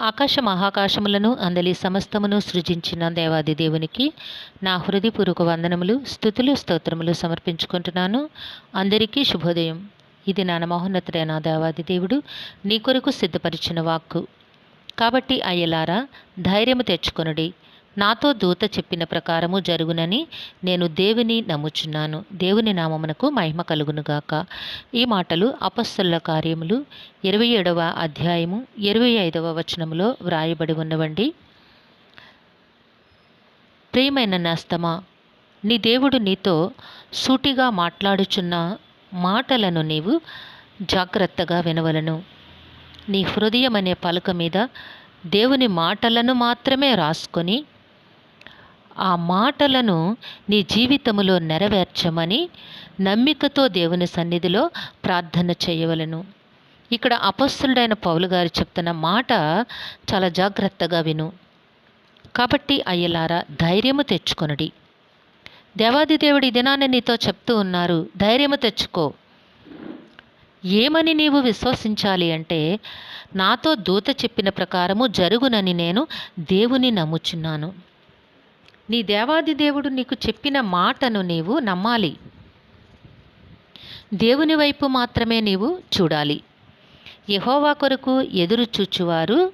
ఆకాశ మహాకాశములను అందలి సమస్తమును సృజించిన దేవాది దేవునికి నా హృదయపూర్వక వందనములు, స్తుతులు, స్తోత్రములు సమర్పించుకుంటున్నాను. అందరికీ శుభోదయం. ఇది నా మహోన్నతుడైన దేవాది దేవుడు నీ కొరకు సిద్ధపరిచిన వాక్కు. కాబట్టి అయ్యలారా, ధైర్యము తెచ్చుకొనుడి. నాతో దూత చెప్పిన ప్రకారము జరుగునని నేను దేవుని నమ్ముచున్నాను. దేవుని నామమునకు మహిమ కలుగునుగాక. ఈ మాటలు అపొస్తలుల కార్యములు 27వ అధ్యాయము 25వ వచనములో వ్రాయబడి ఉన్నవండి. ప్రియమైన నేస్తమా, నీ దేవుడు నీతో సూటిగా మాట్లాడుచున్న మాటలను నీవు జాగ్రత్తగా వినవలను. నీ హృదయం అనే పలక మీద దేవుని మాటలను మాత్రమే రాసుకొని ఆ మాటలను నీ జీవితములో నెరవేర్చమని నమ్మికతో దేవుని సన్నిధిలో ప్రార్థన చేయవలను. ఇక్కడ అపొస్తలుడైన పౌలు గారు చెప్తున్న మాట చాలా జాగ్రత్తగా విను. కాబట్టి అయ్యలారా, ధైర్యము తెచ్చుకొనుడి. దేవాది దేవుడు ఈ దినాన్ని నీతో చెప్తూ ఉన్నారు, ధైర్యము తెచ్చుకో. ఏమని నీవు విశ్వసించాలి అంటే, నాతో దూత చెప్పిన ప్రకారము జరుగునని నేను దేవుని నమ్ముచున్నాను. నీ దేవాది దేవుడు నీకు చెప్పిన మాటను నీవు నమ్మాలి. దేవుని వైపు మాత్రమే నీవు చూడాలి. యెహోవా కొరకు ఎదురు చూచువారు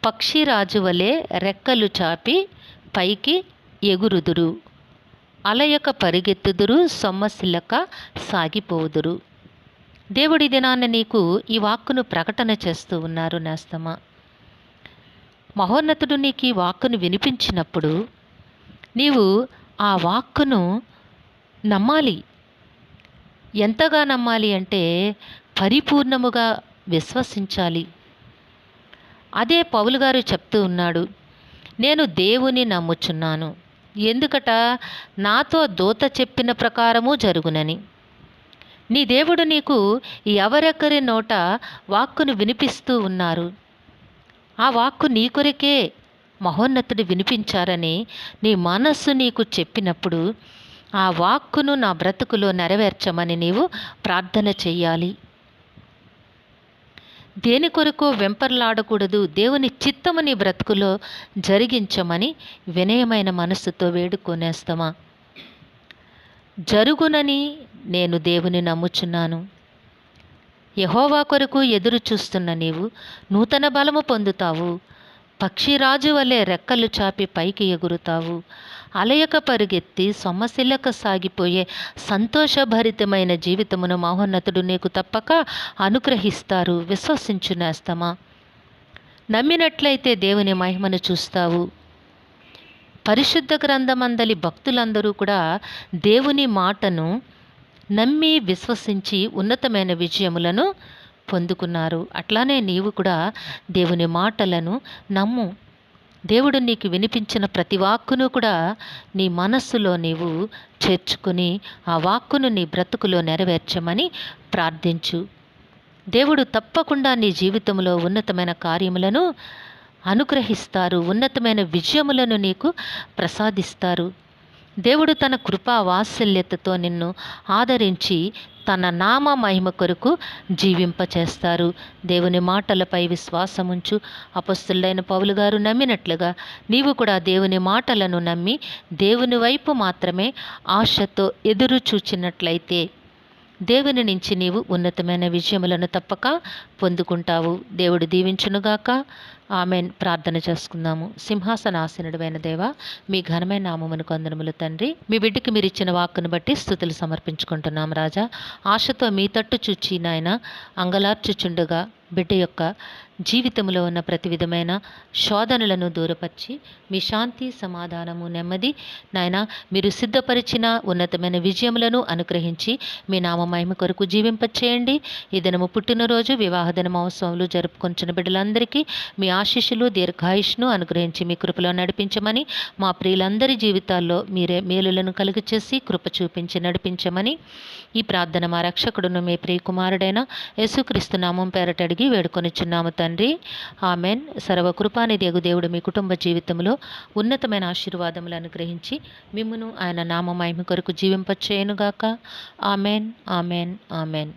పక్షిరాజు వలె రెక్కలు చాపి పైకి ఎగురుదురు, అలయక పరిగెత్తుదురు, సొమ్మసిల్లక సాగిపోదురు. దేవుడి దినాన్ని నీకు ఈ వాక్కును ప్రకటన చేస్తూ ఉన్నారు నేస్తమా. మహోన్నతుడు నీకు ఈ వాక్కును వినిపించినప్పుడు నీవు ఆ వాక్కును నమ్మాలి. ఎంతగా నమ్మాలి అంటే పరిపూర్ణముగా విశ్వసించాలి. అదే పౌలు గారు చెప్తూ ఉన్నాడు, నేను దేవుని నమ్ముచున్నాను. ఎందుకట? నాతో దూత చెప్పిన ప్రకారము జరుగునని. నీ దేవుడు నీకు ఎవరెక్కరి నోట వాక్కును వినిపిస్తూ ఉన్నారు. ఆ వాక్కు నీ కొరకే మహోన్నతుడు వినిపించారని నీ మనస్సు నీకు చెప్పినప్పుడు ఆ వాక్కును నా బ్రతుకులో నెరవేర్చమని నీవు ప్రార్థన చెయ్యాలి. దేని కొరకు వెంపర్లాడకూడదు. దేవుని చిత్తము నీ బ్రతుకులో జరిగించమని వినయమైన మనస్సుతో వేడుకొనేస్తామా. జరుగునని నేను దేవుని నమ్ముచున్నాను. యెహోవా కొరకు ఎదురు చూస్తున్న నీవు నూతన బలము పొందుతావు. పక్షిరాజు వలె రెక్కలు చాపి పైకి ఎగురుతావు. అలయక పరిగెత్తి సొమ్మసిల్లక సాగిపోయే సంతోషభరితమైన జీవితమును మహోన్నతుడు నీకు తప్పక అనుగ్రహిస్తారు. విశ్వసించు నేస్తమా. నమ్మినట్లయితే దేవుని మహిమను చూస్తావు. పరిశుద్ధ గ్రంథమందలి భక్తులందరూ కూడా దేవుని మాటను నమ్మి విశ్వసించి ఉన్నతమైన విజయములను పొందుకున్నారు. అట్లానే నీవు కూడా దేవుని మాటలను నమ్ము. దేవుడు నీకు వినిపించిన ప్రతి వాక్కును కూడా నీ మనస్సులో నీవు చేర్చుకుని ఆ వాక్కును నీ బ్రతుకులో నెరవేర్చమని ప్రార్థించు. దేవుడు తప్పకుండా నీ జీవితంలో ఉన్నతమైన కార్యములను అనుగ్రహిస్తారు. ఉన్నతమైన విజయములను నీకు ప్రసాదిస్తారు. దేవుడు తన కృపా వాత్సల్యతతో నిన్ను ఆదరించి తన నామ మహిమ కొరకు జీవింపచేస్తారు. దేవుని మాటలపై విశ్వాసముంచు. అపొస్తలుడైన పౌలు గారు నమ్మినట్లుగా నీవు కూడా దేవుని మాటలను నమ్మి దేవుని వైపు మాత్రమే ఆశతో ఎదురు చూచినట్లయితే దేవుని నుంచి నీవు ఉన్నతమైన విజయములను తప్పక పొందుకుంటావు. దేవుడు దీవించునుగాక. ఆమెన్. ప్రార్థన చేసుకుందాము. సింహాసనాసనుడైన దేవా, మీ ఘనమైన నామమునకు వందనములు తండ్రి. మీ బిడ్డకి మీరు ఇచ్చిన వాక్కును బట్టి స్తుతులు సమర్పించుకుంటున్నాం రాజా. ఆశతో మీ తట్టు చూచి నాయన అంగలార్చుచుండగా బిడ్డ యొక్క జీవితంలో ఉన్న ప్రతి విధమైన శోధనలను దూరపరిచి మీ శాంతి, సమాధానము, నెమ్మది నాయన మీరు సిద్ధపరిచిన ఉన్నతమైన విజయములను అనుగ్రహించి మీ నామ మహిమ కొరకు జీవింపచేయండి. ఈ దినము పుట్టినరోజు, వివాహ దిన మహోత్సవాలు జరుపుకొంచిన బిడ్డలందరికీ మీ ఆశీస్సులు, దీర్ఘాయుష్ను అనుగ్రహించి మీ కృపలో నడిపించమని, మా ప్రియులందరి జీవితాల్లో మీరే మేలులను కలుగచేసి కృప చూపించి నడిపించమని ఈ ప్రార్థన మా రక్షకుడును మీ ప్రియ కుమారుడైన యేసుక్రీస్తు నామం పేరట అడిగి వేడుకొనిచున్నాము తండ్రి. ఆమెన్. సర్వకృపానిధి యగు దేవుడు మీ కుటుంబ జీవితంలో ఉన్నతమైన ఆశీర్వాదములు అనుగ్రహించి మిమ్మును ఆయన నామ మహిమ కొరకు జీవింపచేయునుగాక. Amen, amen, amen.